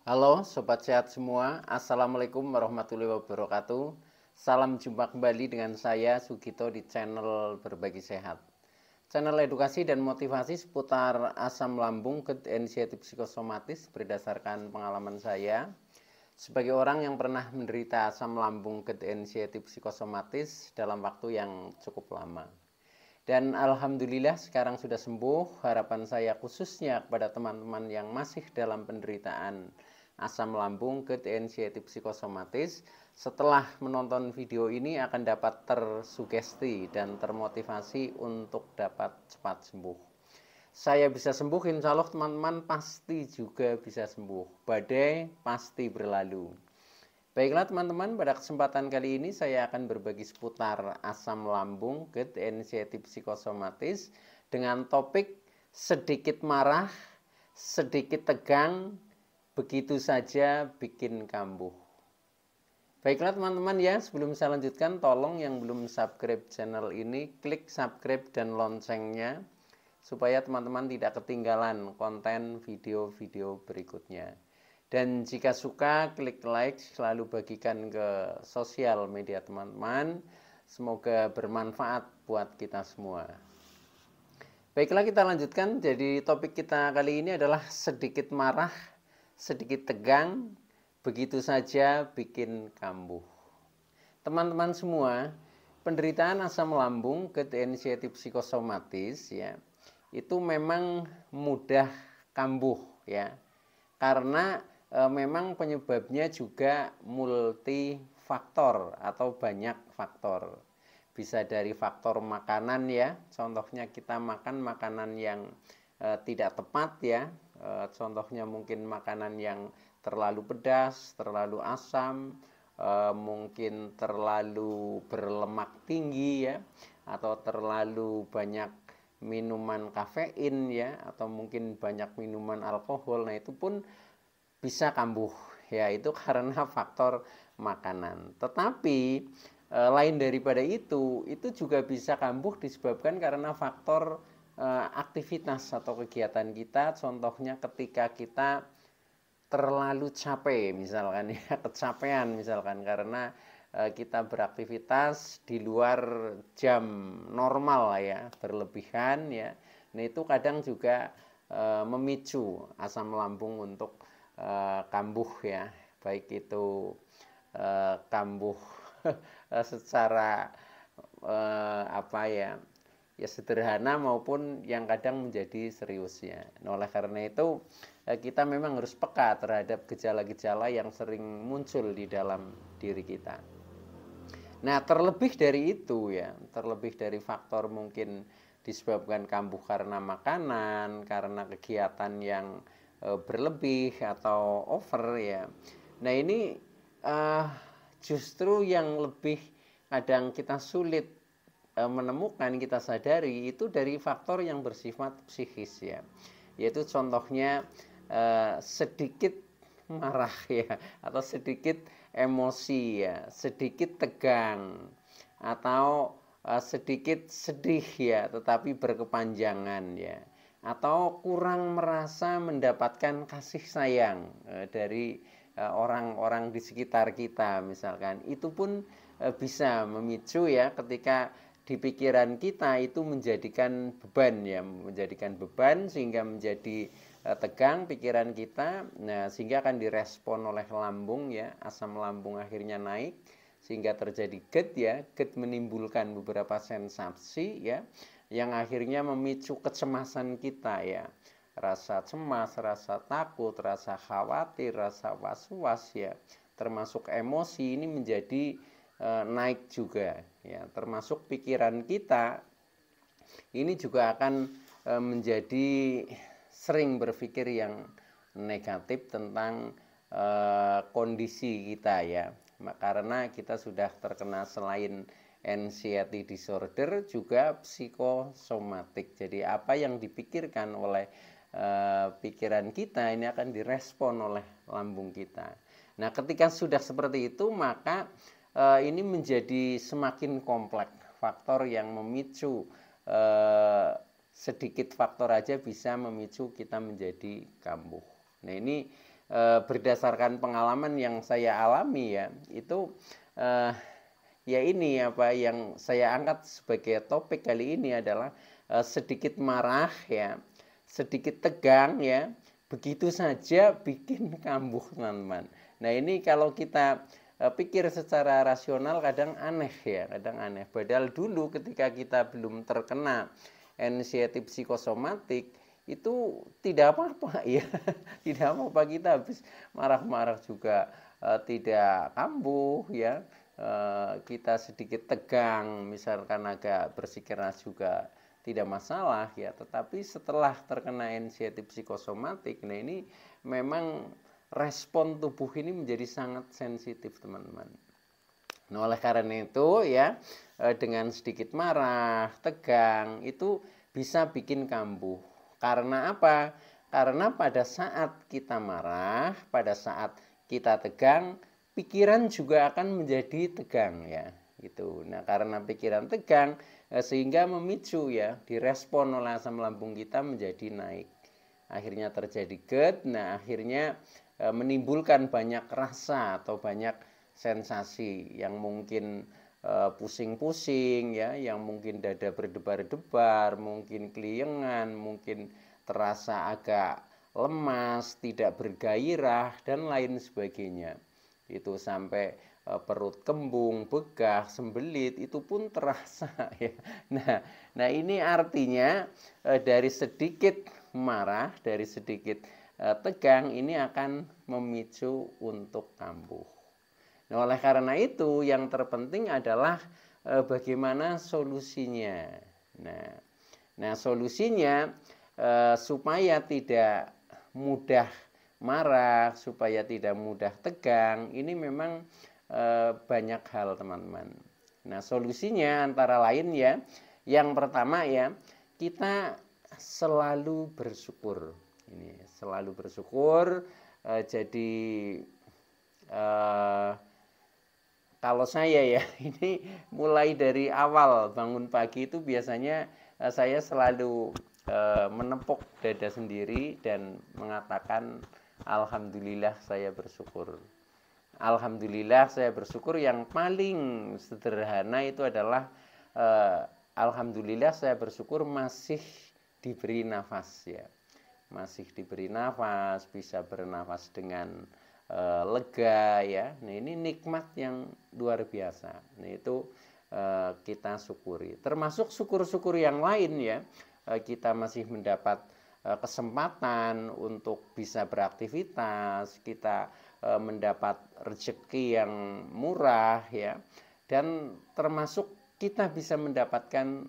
Halo Sobat Sehat semua, Assalamualaikum warahmatullahi wabarakatuh. Salam jumpa kembali dengan saya Sugito di channel Berbagi Sehat. Channel edukasi dan motivasi seputar asam lambung, GERD, anxiety psikosomatis berdasarkan pengalaman saya. Sebagai orang yang pernah menderita asam lambung, GERD, anxiety psikosomatis dalam waktu yang cukup lama. Dan alhamdulillah sekarang sudah sembuh. Harapan saya khususnya kepada teman-teman yang masih dalam penderitaan asam lambung, GERD, anxiety psikosomatis, setelah menonton video ini akan dapat tersugesti dan termotivasi untuk dapat cepat sembuh. Saya bisa sembuh, insya Allah teman-teman pasti juga bisa sembuh. Badai pasti berlalu. Baiklah teman-teman, pada kesempatan kali ini saya akan berbagi seputar asam lambung, GERD, anxiety psikosomatis dengan topik sedikit marah, sedikit tegang, begitu saja bikin kambuh. Baiklah teman-teman ya, sebelum saya lanjutkan tolong yang belum subscribe channel ini klik subscribe dan loncengnya supaya teman-teman tidak ketinggalan konten video-video berikutnya. Dan jika suka, klik like, selalu bagikan ke sosial media teman-teman. Semoga bermanfaat buat kita semua. Baiklah kita lanjutkan. Jadi topik kita kali ini adalah sedikit marah, sedikit tegang, begitu saja bikin kambuh. Teman-teman semua, penderitaan asam lambung, GERD, anxiety psikosomatis ya, itu memang mudah kambuh ya. Karena memang penyebabnya juga multifaktor atau banyak faktor. Bisa dari faktor makanan ya, contohnya kita makan makanan yang tidak tepat ya. Contohnya mungkin makanan yang terlalu pedas, terlalu asam, mungkin terlalu berlemak tinggi ya, atau terlalu banyak minuman kafein ya, atau mungkin banyak minuman alkohol. Nah itu pun bisa kambuh ya, itu karena faktor makanan. Tetapi lain daripada itu juga bisa kambuh disebabkan karena faktor aktivitas atau kegiatan kita. Contohnya ketika kita terlalu capek misalkan ya, kecapean misalkan karena kita beraktivitas di luar jam normal lah ya, berlebihan ya. Nah itu kadang juga memicu asam lambung untuk kambuh ya, baik itu kambuh secara apa ya, ya sederhana maupun yang kadang menjadi serius ya. Nah, oleh karena itu kita memang harus peka terhadap gejala-gejala yang sering muncul di dalam diri kita. Nah, terlebih dari itu ya, terlebih dari faktor mungkin disebabkan kambuh karena makanan, karena kegiatan yang berlebih atau over ya. Nah, ini uh, justru yang lebih kadang kita sulit menemukan, kita sadari itu dari faktor yang bersifat psikis ya. Yaitu contohnya sedikit marah ya, atau sedikit emosi ya, sedikit tegang, atau sedikit sedih ya tetapi berkepanjangan ya, atau kurang merasa mendapatkan kasih sayang dari orang-orang di sekitar kita misalkan. Itu pun bisa memicu ya, ketika di pikiran kita itu menjadikan beban ya, menjadikan beban sehingga menjadi tegang pikiran kita. Nah, sehingga akan direspon oleh lambung ya, asam lambung akhirnya naik sehingga terjadi GERD ya. GERD menimbulkan beberapa sensasi ya yang akhirnya memicu kecemasan kita ya, rasa cemas, rasa takut, rasa khawatir, rasa was-was ya, termasuk emosi ini menjadi naik juga ya, termasuk pikiran kita ini juga akan menjadi sering berpikir yang negatif tentang kondisi kita ya, karena kita sudah terkena selain anxiety disorder juga psikosomatik. Jadi apa yang dipikirkan oleh pikiran kita ini akan direspon oleh lambung kita. Nah, ketika sudah seperti itu maka ini menjadi semakin kompleks. Faktor yang memicu sedikit faktor aja bisa memicu kita menjadi kambuh. Nah, ini berdasarkan pengalaman yang saya alami ya, itu ya ini apa yang saya angkat sebagai topik kali ini adalah sedikit marah ya, sedikit tegang ya, begitu saja bikin kambuh teman-teman. Nah ini kalau kita pikir secara rasional kadang aneh ya, kadang aneh. Padahal dulu ketika kita belum terkena anxiety psikosomatik itu tidak apa-apa ya, tidak apa-apa, kita habis marah-marah juga tidak kambuh ya. Kita sedikit tegang misalkan agak bersikeras juga tidak masalah ya, tetapi setelah terkena anxiety psikosomatik, nah ini memang respon tubuh ini menjadi sangat sensitif teman-teman. Nah oleh karena itu ya, dengan sedikit marah, tegang itu bisa bikin kambuh. Karena apa? Karena pada saat kita marah, pada saat kita tegang, pikiran juga akan menjadi tegang ya gitu. Nah karena pikiran tegang sehingga memicu ya, direspon oleh asam lambung kita menjadi naik, akhirnya terjadi GERD. Nah akhirnya menimbulkan banyak rasa atau banyak sensasi yang mungkin pusing-pusing ya, yang mungkin dada berdebar-debar, mungkin keliengan, mungkin terasa agak lemas, tidak bergairah dan lain sebagainya. Itu sampai perut kembung, begah, sembelit itu pun terasa ya. Nah ini artinya dari sedikit marah, dari sedikit tegang ini akan memicu untuk kambuh. Nah, oleh karena itu yang terpenting adalah bagaimana solusinya. Nah solusinya supaya tidak mudah marah, supaya tidak mudah tegang, ini memang banyak hal teman-teman. Nah solusinya antara lain ya, yang pertama ya, kita selalu bersyukur. Ini selalu bersyukur. Jadi kalau saya ya, ini mulai dari awal bangun pagi itu biasanya saya selalu menepuk dada sendiri dan mengatakan alhamdulillah saya bersyukur. Alhamdulillah saya bersyukur. Yang paling sederhana itu adalah alhamdulillah saya bersyukur masih diberi nafas ya. Masih diberi nafas, bisa bernafas dengan lega ya. Nah ini nikmat yang luar biasa. Nah itu kita syukuri. Termasuk syukur-syukur yang lain ya. Kita masih mendapat kesempatan untuk bisa beraktivitas, kita mendapat rezeki yang murah ya. Dan termasuk kita bisa mendapatkan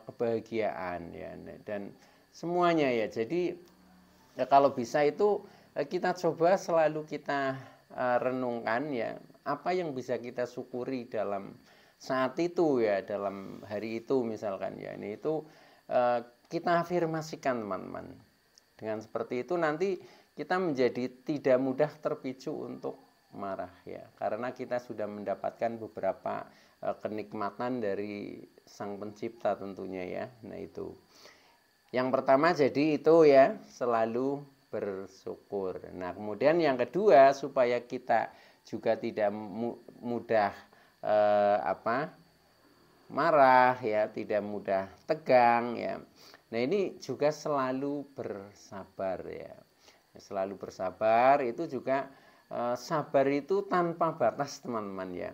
kebahagiaan ya. Dan semuanya ya. Jadi ya, kalau bisa itu kita coba selalu kita renungkan ya, apa yang bisa kita syukuri dalam saat itu ya, dalam hari itu misalkan ya. Ini itu kita afirmasikan teman-teman. Dengan seperti itu nanti kita menjadi tidak mudah terpicu untuk marah ya, karena kita sudah mendapatkan beberapa kenikmatan dari Sang Pencipta tentunya ya. Nah itu yang pertama, jadi itu ya, selalu bersyukur. Nah kemudian yang kedua, supaya kita juga tidak mudah marah ya, tidak mudah tegang ya. Nah ini juga selalu bersabar ya. Selalu bersabar itu juga sabar itu tanpa batas teman-teman ya.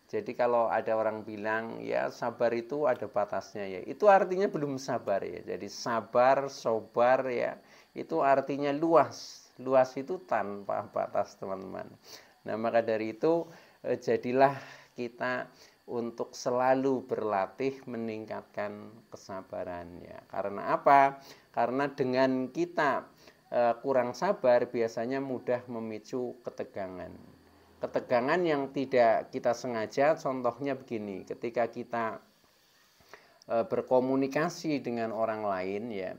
Jadi kalau ada orang bilang ya sabar itu ada batasnya ya, itu artinya belum sabar ya. Jadi sabar, sobar ya, itu artinya luas. Luas itu tanpa batas teman-teman. Nah maka dari itu jadilah kita untuk selalu berlatih meningkatkan kesabaran ya. Karena apa? Karena dengan kita kurang sabar biasanya mudah memicu ketegangan. Ketegangan yang tidak kita sengaja, contohnya begini, ketika kita berkomunikasi dengan orang lain ya,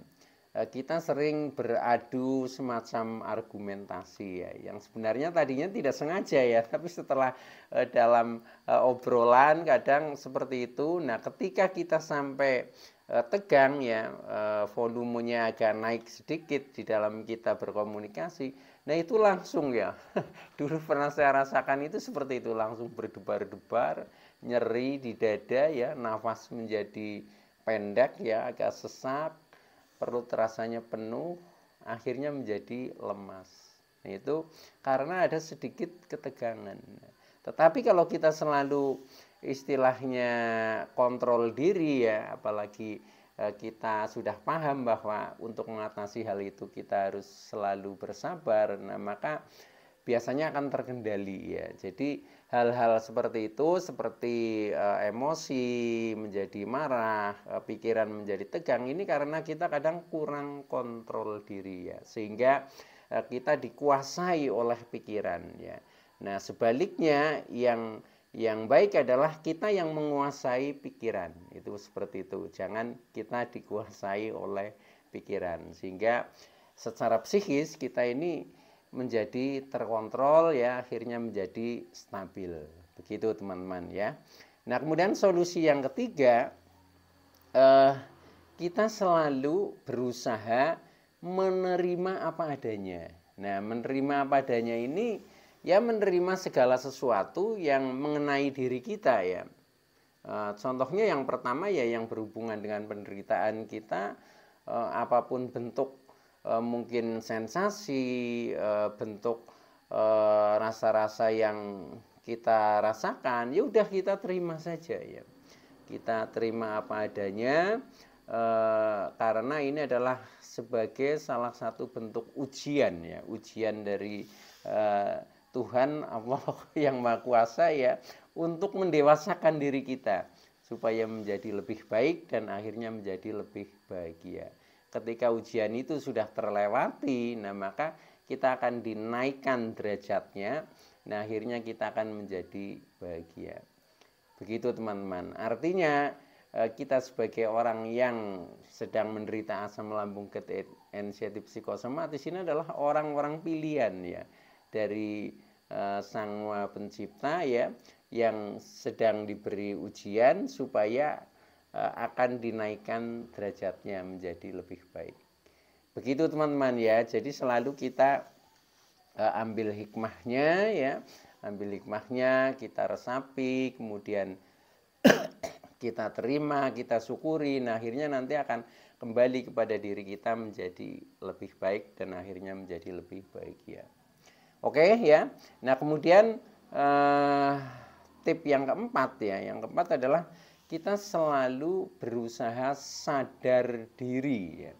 kita sering beradu semacam argumentasi ya, yang sebenarnya tadinya tidak sengaja ya, tapi setelah dalam obrolan kadang seperti itu. Nah ketika kita sampai tegang ya, volumenya agak naik sedikit di dalam kita berkomunikasi, nah itu langsung ya, dulu pernah saya rasakan itu seperti itu, langsung berdebar-debar, nyeri di dada ya, nafas menjadi pendek ya, agak sesak, perut rasanya penuh, akhirnya menjadi lemas. Nah, itu karena ada sedikit ketegangan. Tetapi kalau kita selalu istilahnya kontrol diri ya, apalagi kita sudah paham bahwa untuk mengatasi hal itu kita harus selalu bersabar, nah maka biasanya akan terkendali ya. Jadi hal-hal seperti itu, seperti emosi menjadi marah, pikiran menjadi tegang, ini karena kita kadang kurang kontrol diri ya, sehingga kita dikuasai oleh pikiran ya. Nah sebaliknya yang baik adalah kita yang menguasai pikiran, itu seperti itu. Jangan kita dikuasai oleh pikiran, sehingga secara psikis kita ini menjadi terkontrol ya, akhirnya menjadi stabil. Begitu teman-teman ya. Nah kemudian solusi yang ketiga, kita selalu berusaha menerima apa adanya. Nah menerima apa adanya ini ya, menerima segala sesuatu yang mengenai diri kita ya. Contohnya yang pertama ya, yang berhubungan dengan penderitaan kita, apapun bentuk, mungkin sensasi, bentuk rasa-rasa yang kita rasakan, ya udah kita terima saja ya. Kita terima apa adanya, karena ini adalah sebagai salah satu bentuk ujian ya, ujian dari Tuhan Allah yang Maha Kuasa ya, untuk mendewasakan diri kita supaya menjadi lebih baik dan akhirnya menjadi lebih bahagia. Ketika ujian itu sudah terlewati, nah maka kita akan dinaikkan derajatnya, nah akhirnya kita akan menjadi bahagia. Begitu teman-teman. Artinya kita sebagai orang yang sedang menderita asam lambung anxiety psikosomatis ini adalah orang-orang pilihan ya dari Sang Maha Pencipta ya, yang sedang diberi ujian supaya akan dinaikkan derajatnya menjadi lebih baik. Begitu teman-teman ya. Jadi selalu kita ambil hikmahnya ya, ambil hikmahnya, kita resapi, kemudian kita terima, kita syukuri. Nah akhirnya nanti akan kembali kepada diri kita menjadi lebih baik dan akhirnya menjadi lebih bahagia. Oke ya. Nah kemudian tip yang keempat ya, yang keempat adalah kita selalu berusaha sadar diri ya.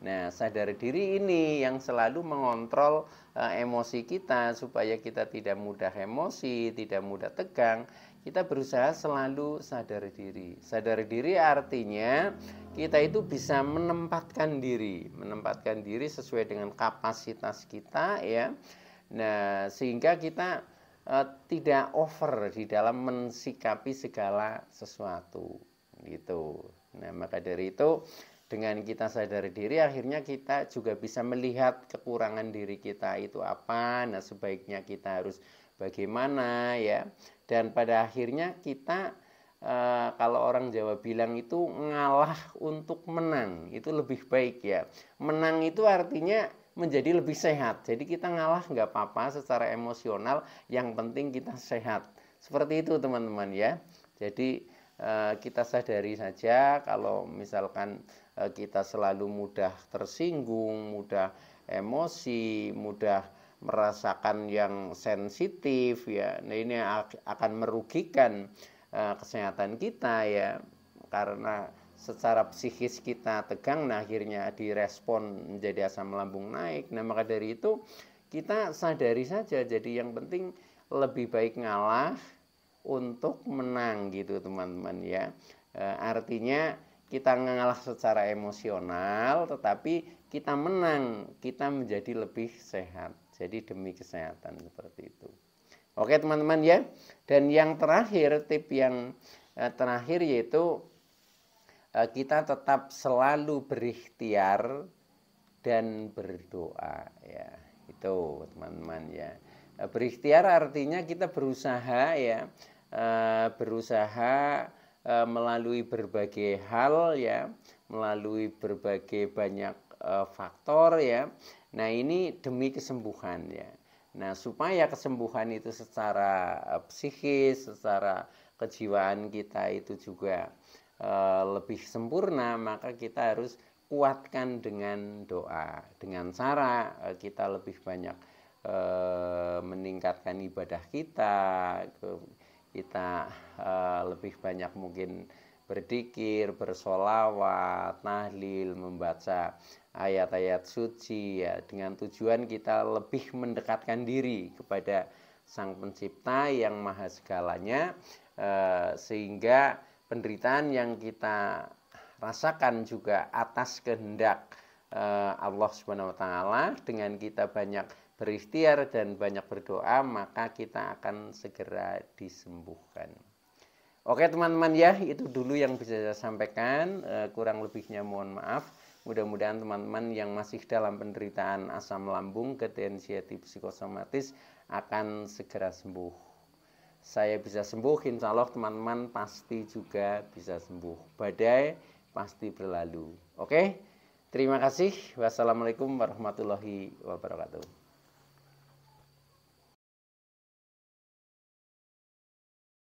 Nah sadar diri ini yang selalu mengontrol emosi kita supaya kita tidak mudah emosi, tidak mudah tegang. Kita berusaha selalu sadar diri. Sadar diri artinya kita itu bisa menempatkan diri sesuai dengan kapasitas kita ya. Nah, sehingga kita tidak over di dalam mensikapi segala sesuatu gitu. Nah, maka dari itu dengan kita sadar diri akhirnya kita juga bisa melihat kekurangan diri kita itu apa. Nah, sebaiknya kita harus bagaimana ya. Dan pada akhirnya kita kalau orang Jawa bilang itu ngalah untuk menang, itu lebih baik ya. Menang itu artinya menjadi lebih sehat. Jadi kita ngalah nggak apa-apa secara emosional, yang penting kita sehat. Seperti itu teman-teman ya. Jadi kita sadari saja kalau misalkan kita selalu mudah tersinggung, mudah emosi, mudah merasakan yang sensitif ya. Nah ini akan merugikan kesehatan kita ya, karena secara psikis kita tegang, nah akhirnya direspon menjadi asam lambung naik. Nah maka dari itu kita sadari saja, jadi yang penting lebih baik ngalah untuk menang gitu teman-teman ya. Artinya kita ngalah secara emosional, tetapi kita menang, kita menjadi lebih sehat. Jadi demi kesehatan seperti itu. Oke teman-teman ya. Dan yang terakhir, tip yang terakhir yaitu kita tetap selalu berikhtiar dan berdoa ya. Itu teman-teman ya. Berikhtiar artinya kita berusaha ya, berusaha melalui berbagai hal ya, melalui berbagai banyak faktor ya. Nah, ini demi kesembuhan ya. Nah, supaya kesembuhan itu secara psikis, secara kejiwaan kita itu juga lebih sempurna, maka kita harus kuatkan dengan doa. Dengan cara kita lebih banyak meningkatkan ibadah kita lebih banyak mungkin berzikir, bersolawat, tahlil, membaca ayat-ayat suci ya, dengan tujuan kita lebih mendekatkan diri kepada Sang Pencipta yang maha segalanya, sehingga penderitaan yang kita rasakan juga atas kehendak Allah Subhanahu wa taala. Dengan kita banyak berikhtiar dan banyak berdoa, maka kita akan segera disembuhkan. Oke teman-teman ya, itu dulu yang bisa saya sampaikan, kurang lebihnya mohon maaf. Mudah-mudahan teman-teman yang masih dalam penderitaan asam lambung, ketensiasi psikosomatis akan segera sembuh. Saya bisa sembuh, insya Allah teman-teman pasti juga bisa sembuh. Badai pasti berlalu. Oke, terima kasih. Wassalamualaikum warahmatullahi wabarakatuh.